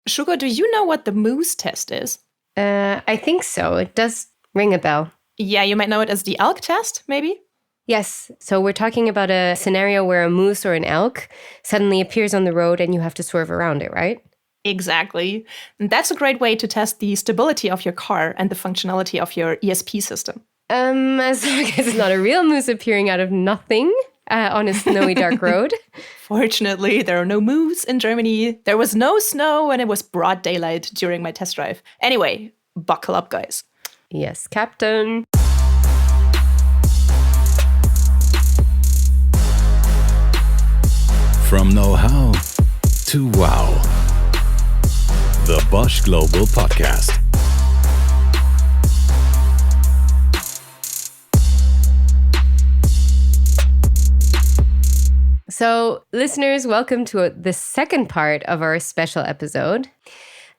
Shugo, do you know what the moose test is? I think so. It does ring a bell. Yeah, you might know it as the elk test, maybe? Yes. So we're talking about a scenario where a moose or an elk suddenly appears on the road and you have to swerve around it, right? Exactly. And that's a great way to test the stability of your car and the functionality of your ESP system. As long as it's not a real moose appearing out of nothing on a snowy, dark road. Fortunately, there are no moose in Germany. There was no snow and it was broad daylight during my test drive. Anyway, buckle up, guys. Yes, Captain. From know-how to wow. The Bosch Global Podcast. So, listeners, welcome to the second part of our special episode.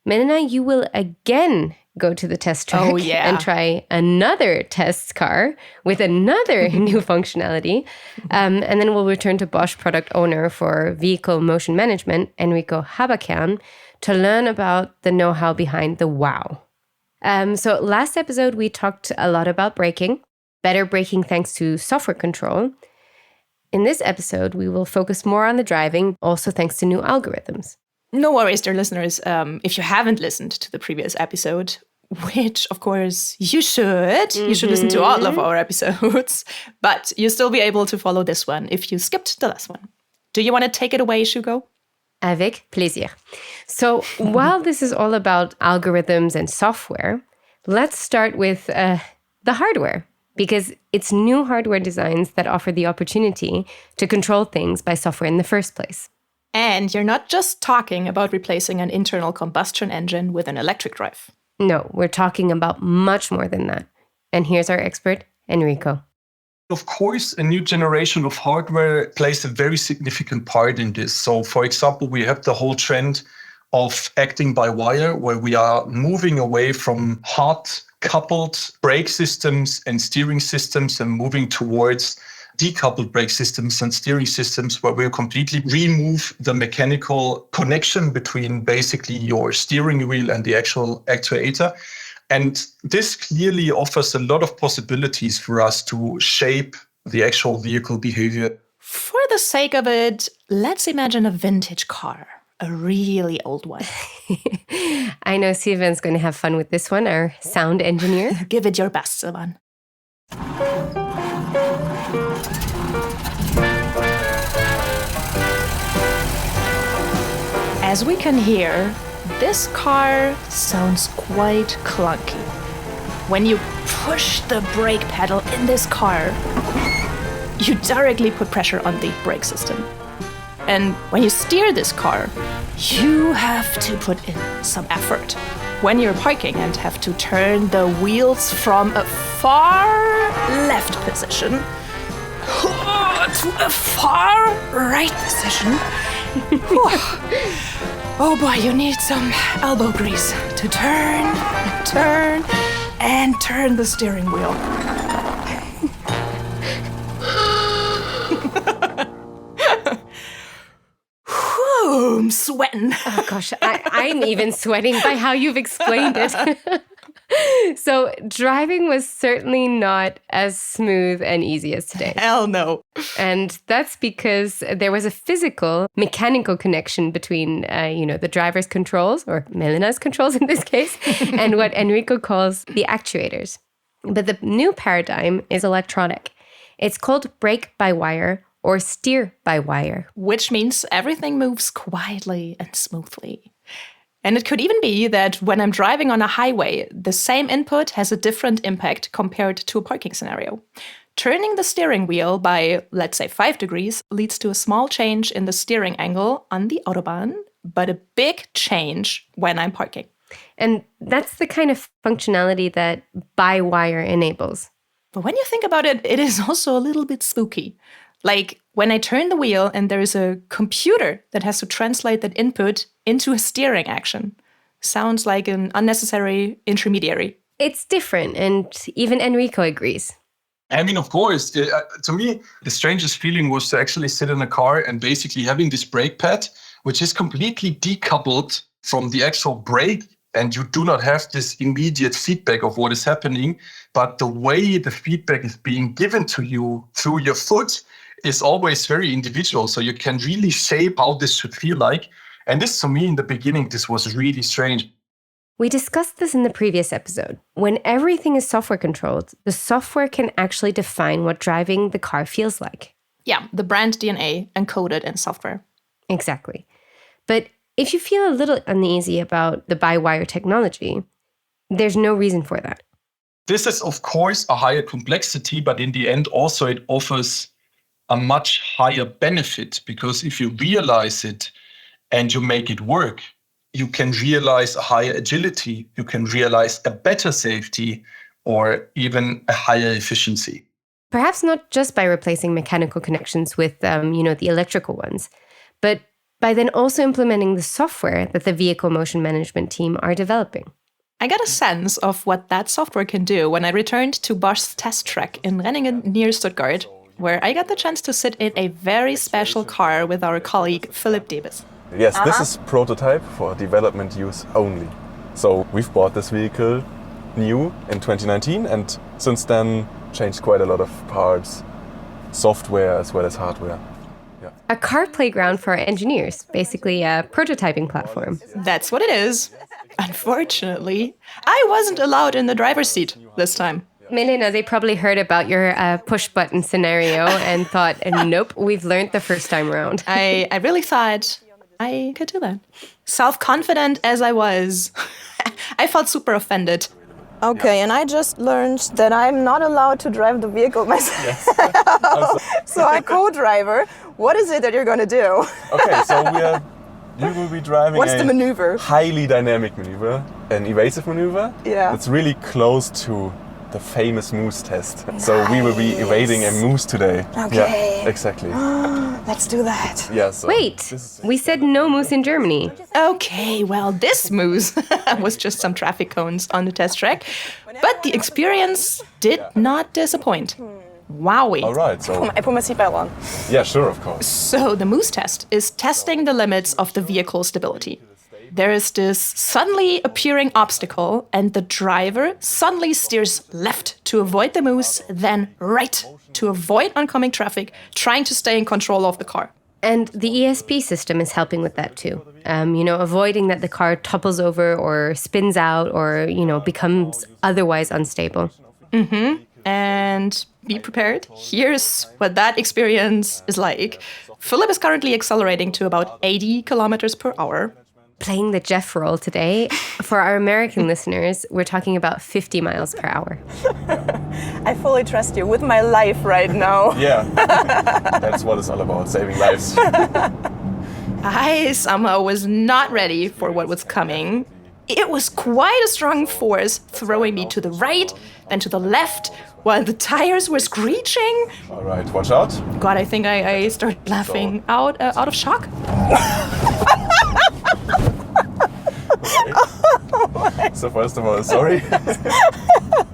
Melina, you will again go to the test track and try another test car with another new functionality. And then we'll return to Bosch product owner for vehicle motion management, Enrico Habakern, to learn about the know-how behind the wow. So last episode, we talked a lot about braking, better braking thanks to software control. In this episode, we will focus more on the driving, also thanks to new algorithms. No worries, dear listeners. If you haven't listened to the previous episode, which, of course, you should. You should listen to all of our episodes. But you'll still be able to follow this one if you skipped the last one. Do you want to take it away, Shugo? Avec plaisir. So while this is all about algorithms and software, let's start with the hardware. Because it's new hardware designs that offer the opportunity to control things by software in the first place. And you're not just talking about replacing an internal combustion engine with an electric drive. No, we're talking about much more than that. And here's our expert, Enrico. Of course, a new generation of hardware plays a very significant part in this. So, for example, we have the whole trend of acting by wire, where we are moving away from hot coupled brake systems and steering systems and moving towards decoupled brake systems and steering systems, where we'll completely remove the mechanical connection between basically your steering wheel and the actual actuator. And this clearly offers a lot of possibilities for us to shape the actual vehicle behavior. For the sake of it, let's imagine a vintage car, a really old one. I know Sylvain's going to have fun with this one, our sound engineer. Give it your best, Sylvain. As we can hear, this car sounds quite clunky. When you push the brake pedal in this car, you directly put pressure on the brake system. And when you steer this car, you have to put in some effort. When you're parking and have to turn the wheels from a far left position to a far right position, oh boy, you need some elbow grease to turn, and turn the steering wheel. Whew, I'm sweating. Oh gosh, I'm even sweating by how you've explained it. So driving was certainly not as smooth and easy as today. Hell no. And that's because there was a physical, mechanical connection between, the driver's controls, or Melina's controls in this case, and what Enrico calls the actuators. But the new paradigm is electronic. It's called brake-by-wire or steer-by-wire. Which means everything moves quietly and smoothly. And it could even be that when I'm driving on a highway, the same input has a different impact compared to a parking scenario. Turning the steering wheel by, let's say, 5 degrees leads to a small change in the steering angle on the Autobahn, but a big change when I'm parking. And that's the kind of functionality that by-wire enables. But when you think about it, it is also a little bit spooky. Like when I turn the wheel and there's a computer that has to translate that input into a steering action. Sounds like an unnecessary intermediary. It's different, and even Enrico agrees. I mean, of course, to me, the strangest feeling was to actually sit in a car and basically having this brake pad, which is completely decoupled from the actual brake, and you do not have this immediate feedback of what is happening. But the way the feedback is being given to you through your foot is always very individual. So you can really shape how this should feel like. And this, to me, in the beginning, this was really strange. We discussed this in the previous episode. When everything is software controlled, the software can actually define what driving the car feels like. Yeah, the brand DNA encoded in software. Exactly. But if you feel a little uneasy about the by-wire technology, there's no reason for that. This is, of course, a higher complexity, but in the end, also it offers a much higher benefit, because if you realize it and you make it work, you can realize a higher agility, you can realize a better safety, or even a higher efficiency. Perhaps not just by replacing mechanical connections with, the electrical ones, but by then also implementing the software that the vehicle motion management team are developing. I got a sense of what that software can do when I returned to Bosch's test track in Renningen near Stuttgart, where I got the chance to sit in a very special car with our colleague Philipp Debes. Yes, This is prototype for development use only. So we've bought this vehicle new in 2019, and since then changed quite a lot of parts, software as well as hardware. Yeah. A car playground for engineers, basically a prototyping platform. That's what it is. Unfortunately, I wasn't allowed in the driver's seat this time. Milena, they probably heard about your push-button scenario and thought, nope, we've learned the first time around. I really thought I could do that. Self-confident as I was, I felt super offended. Okay, and I just learned that I'm not allowed to drive the vehicle myself. Yes. So I co-driver. What is it that you're going to do? Okay, so you will be driving What's the maneuver? Highly dynamic maneuver, an evasive maneuver. Yeah. It's really close to the famous moose test. Nice. So we will be evading a moose today. Okay. Yeah, exactly. Let's do that. Yeah, so wait, we said no moose in Germany. Okay, well, this moose was just some traffic cones on the test track. But the experience did not disappoint. Wowie. All right, so I put my seatbelt on. Yeah, sure, of course. So the moose test is testing the limits of the vehicle stability. There is this suddenly appearing obstacle, and the driver suddenly steers left to avoid the moose, then right to avoid oncoming traffic, trying to stay in control of the car. And the ESP system is helping with that too. Avoiding that the car topples over or spins out or, becomes otherwise unstable. Mm-hmm. And be prepared. Here's what that experience is like. Philipp is currently accelerating to about 80 kilometers per hour. Playing the Jeff role today. For our American listeners, we're talking about 50 miles per hour. I fully trust you with my life right now. Yeah, that's what it's all about, saving lives. I somehow was not ready for what was coming. It was quite a strong force throwing me to the right, then to the left, while the tires were screeching. All right, watch out. God, I think I started laughing out of shock. So first of all, sorry.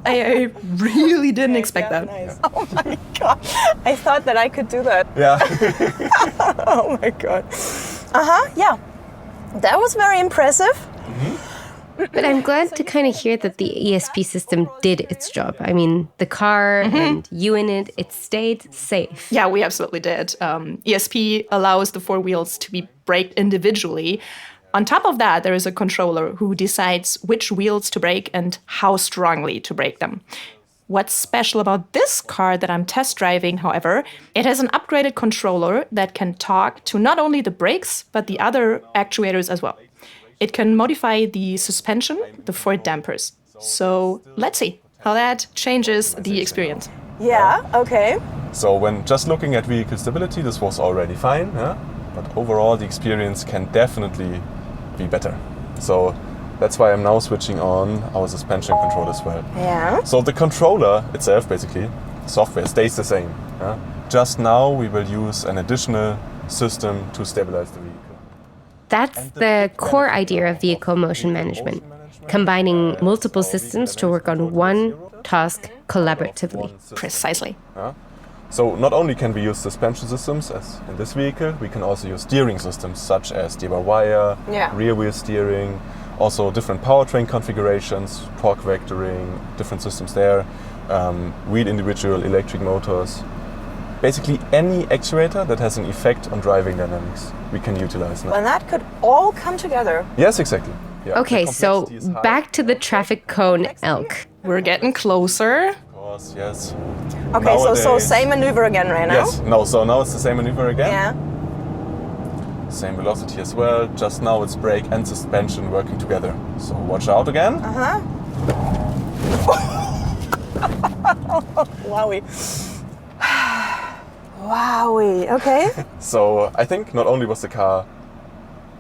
I really didn't expect that. Nice. Oh my God. I thought that I could do that. Yeah. Oh my God. Yeah. That was very impressive. Mm-hmm. But I'm glad to kind of hear that the ESP system did its job. I mean, the car and you in it stayed safe. Yeah, we absolutely did. ESP allows the four wheels to be braked individually. On top of that, there is a controller who decides which wheels to brake and how strongly to brake them. What's special about this car that I'm test driving, however, it has an upgraded controller that can talk to not only the brakes, but the other actuators as well. It can modify the suspension, the forward dampers. So let's see how that changes the experience. Yeah, okay. So when just looking at vehicle stability, this was already fine, yeah? But overall the experience can definitely be better. So that's why I'm now switching on our suspension control as well. Yeah. So the controller itself, basically, software stays the same. Yeah? Just now we will use an additional system to stabilize the vehicle. That's the core idea of vehicle motion management, combining multiple systems to work on one task collaboratively. Precisely. Yeah? So not only can we use suspension systems as in this vehicle, we can also use steering systems such as steer-by-wire, rear wheel steering, also different powertrain configurations, torque vectoring, different systems there, wheel individual electric motors. Basically any actuator that has an effect on driving dynamics, we can utilize now. And that could all come together. Yes, exactly. Yeah, okay, so back to the traffic cone elk. We're getting closer. Of course, yes. Okay, Nowadays, so same maneuver again right now? Yes, no, so now it's the same maneuver again. Yeah. Same velocity as well, just now it's brake and suspension working together. So watch out again. Wowie. Wowie, okay. So I think not only was the car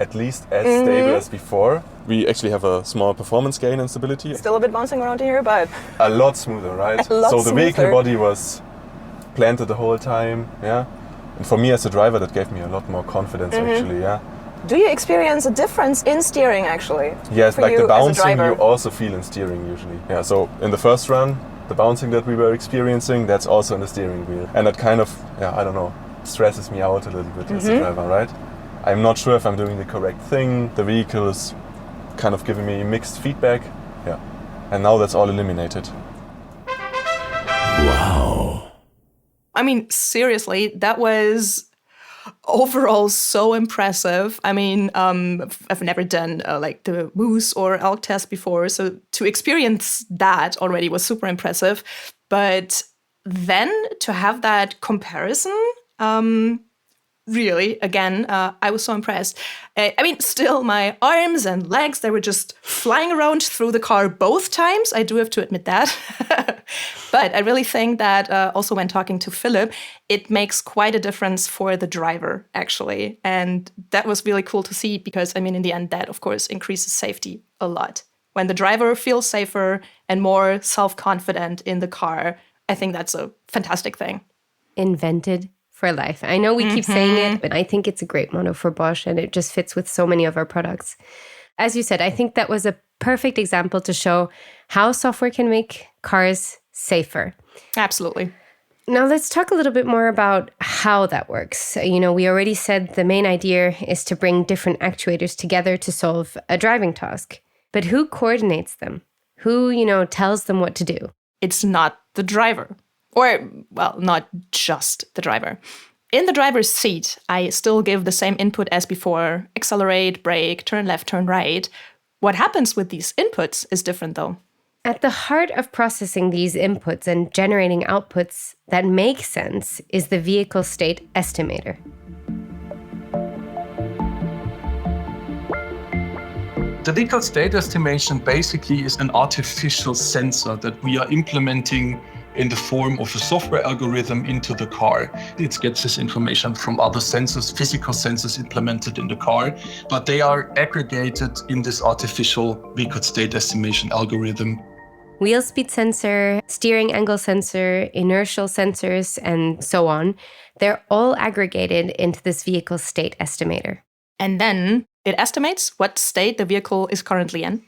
at least as stable as before, we actually have a small performance gain in stability. Still a bit bouncing around here, but... A lot smoother, right? So the vehicle body was planted the whole time, yeah? And for me as a driver, that gave me a lot more confidence actually, yeah? Do you experience a difference in steering actually? Yes, like the bouncing you also feel in steering usually. Yeah, so in the first run, the bouncing that we were experiencing, that's also in the steering wheel. And that kind of, I don't know, stresses me out a little bit as a driver, right? I'm not sure if I'm doing the correct thing. The vehicle is kind of giving me mixed feedback. Yeah. And now that's all eliminated. Wow. I mean, seriously, that was overall so impressive. I mean, I've never done like the moose or elk test before, so to experience that already was super impressive. But then to have that comparison, really, again, I was so impressed. I mean, still, my arms and legs, they were just flying around through the car both times. I do have to admit that. But I really think that also when talking to Philipp, it makes quite a difference for the driver, actually. And that was really cool to see because, I mean, in the end, that, of course, increases safety a lot. When the driver feels safer and more self-confident in the car, I think that's a fantastic thing. Invented for life. I know we keep saying it, but I think it's a great motto for Bosch and it just fits with so many of our products. As you said, I think that was a perfect example to show how software can make cars safer. Absolutely. Now let's talk a little bit more about how that works. You know, we already said the main idea is to bring different actuators together to solve a driving task. But who coordinates them? Who, tells them what to do? It's not the driver. Or, well, not just the driver. In the driver's seat, I still give the same input as before. Accelerate, brake, turn left, turn right. What happens with these inputs is different, though. At the heart of processing these inputs and generating outputs that make sense is the vehicle state estimator. The vehicle state estimation basically is an artificial sensor that we are implementing in the form of a software algorithm into the car. It gets this information from other sensors, physical sensors implemented in the car, but they are aggregated in this artificial vehicle state estimation algorithm. Wheel speed sensor, steering angle sensor, inertial sensors, and so on, they're all aggregated into this vehicle state estimator. And then it estimates what state the vehicle is currently in.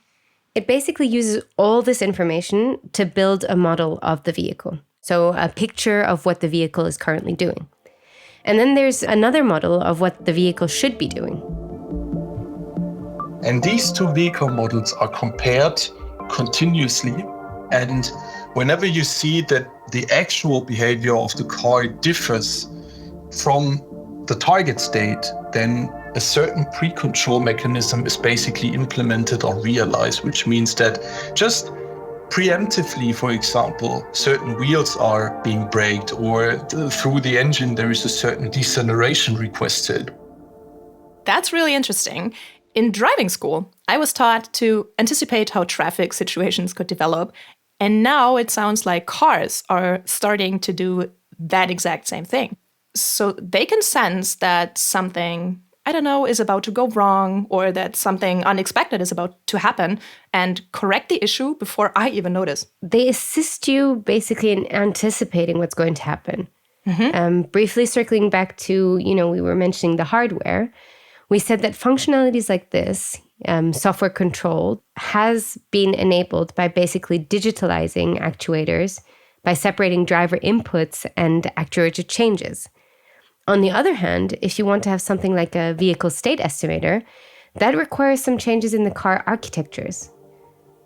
It basically uses all this information to build a model of the vehicle. So a picture of what the vehicle is currently doing. And then there's another model of what the vehicle should be doing. And these two vehicle models are compared continuously. And whenever you see that the actual behavior of the car differs from the target state, then a certain pre-control mechanism is basically implemented or realized, which means that just preemptively, for example, certain wheels are being braked, or through the engine there is a certain deceleration requested. That's really interesting. In driving school, I was taught to anticipate how traffic situations could develop, and now it sounds like cars are starting to do that exact same thing. So they can sense that something, is about to go wrong, or that something unexpected is about to happen, and correct the issue before I even notice. They assist you basically in anticipating what's going to happen. Briefly circling back to, we were mentioning the hardware. We said that functionalities like this, software control, has been enabled by basically digitalizing actuators, by separating driver inputs and actuator changes. On the other hand, if you want to have something like a vehicle state estimator, that requires some changes in the car architectures.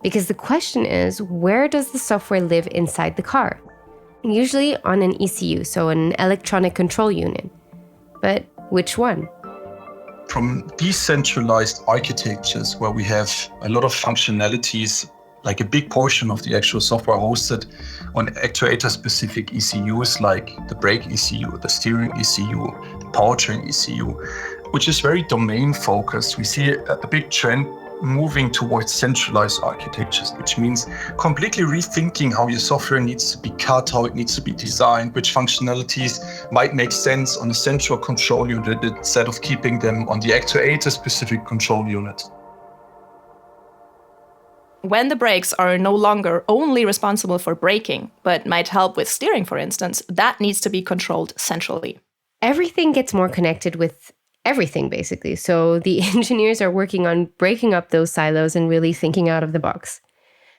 Because the question is, where does the software live inside the car? Usually on an ECU, so an electronic control unit. But which one? From decentralized architectures where we have a lot of functionalities, like a big portion of the actual software hosted on actuator-specific ECUs, like the brake ECU, the steering ECU, the powertrain ECU, which is very domain-focused. We see a big trend moving towards centralized architectures, which means completely rethinking how your software needs to be cut, how it needs to be designed, which functionalities might make sense on a central control unit instead of keeping them on the actuator-specific control unit. When the brakes are no longer only responsible for braking, but might help with steering, for instance, that needs to be controlled centrally. Everything gets more connected with everything, basically. So the engineers are working on breaking up those silos and really thinking out of the box,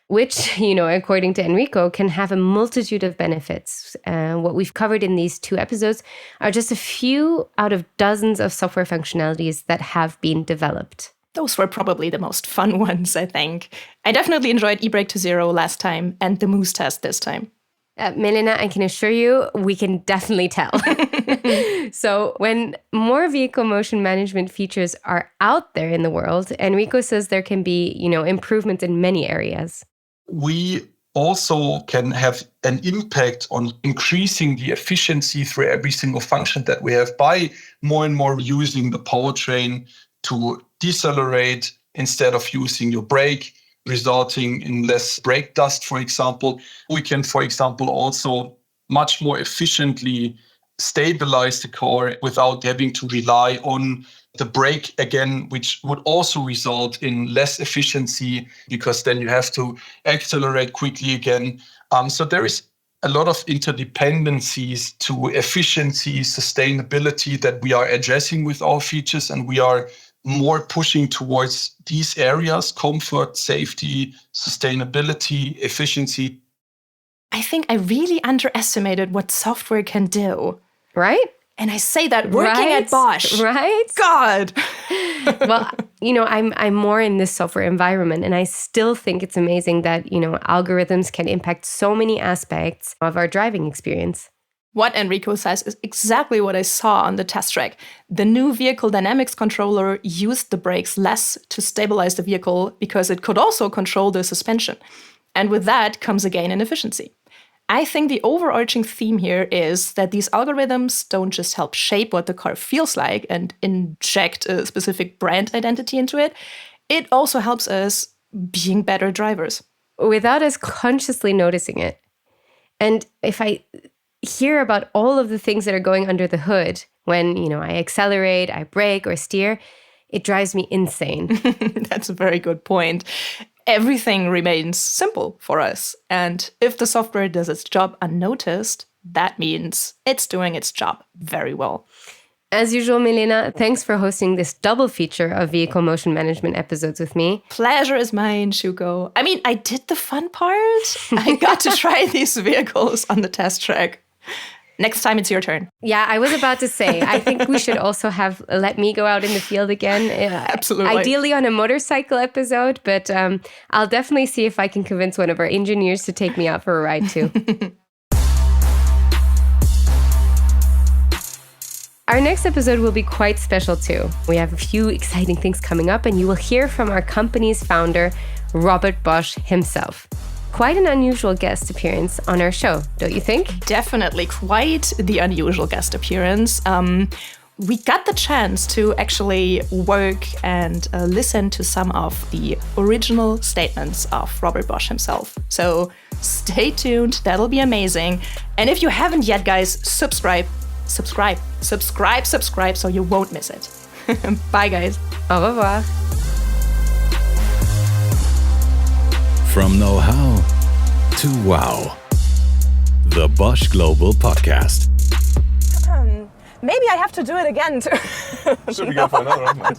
which, according to Enrico, can have a multitude of benefits. What we've covered in these 2 episodes are just a few out of dozens of software functionalities that have been developed. Those were probably the most fun ones, I think. I definitely enjoyed eBrake to Zero last time and the Moose test this time. Milena, I can assure you, we can definitely tell. So when more vehicle motion management features are out there in the world, Enrico says there can be, improvements in many areas. We also can have an impact on increasing the efficiency through every single function that we have by more and more using the powertrain to decelerate instead of using your brake, resulting in less brake dust, for example. We can, for example, also much more efficiently stabilize the car without having to rely on the brake again, which would also result in less efficiency because then you have to accelerate quickly again. So there is a lot of interdependencies to efficiency, sustainability that we are addressing with our features, and we are more pushing towards these areas: comfort, safety, sustainability, efficiency. I think I really underestimated what software can do. Right? And I say that working at Bosch. Right? God. Well, I'm more in this software environment, and I still think it's amazing that, algorithms can impact so many aspects of our driving experience. What Enrico says is exactly what I saw on the test track. The new vehicle dynamics controller used the brakes less to stabilize the vehicle because it could also control the suspension. And with that comes a gain in efficiency. I think the overarching theme here is that these algorithms don't just help shape what the car feels like and inject a specific brand identity into it. It also helps us being better drivers. Without us consciously noticing it. And if I hear about all of the things that are going under the hood when, I accelerate, I brake or steer, it drives me insane. That's a very good point. Everything remains simple for us. And if the software does its job unnoticed, that means it's doing its job very well. As usual, Milena, thanks for hosting this double feature of vehicle motion management episodes with me. Pleasure is mine, Shuko. I mean, I did the fun part. I got to try these vehicles on the test track. Next time, it's your turn. Yeah, I was about to say, I think we should also have let me go out in the field again. Absolutely. Ideally on a motorcycle episode, but I'll definitely see if I can convince one of our engineers to take me out for a ride too. Our next episode will be quite special too. We have a few exciting things coming up, and you will hear from our company's founder, Robert Bosch himself. Quite an unusual guest appearance on our show, don't you think? Definitely quite the unusual guest appearance. We got the chance to actually work and listen to some of the original statements of Robert Bosch himself. So stay tuned, that'll be amazing. And if you haven't yet, guys, subscribe so you won't miss it. Bye, guys. Au revoir. From know-how to wow. The Bosch Global Podcast. Maybe I have to do it again too. Should we go for another one?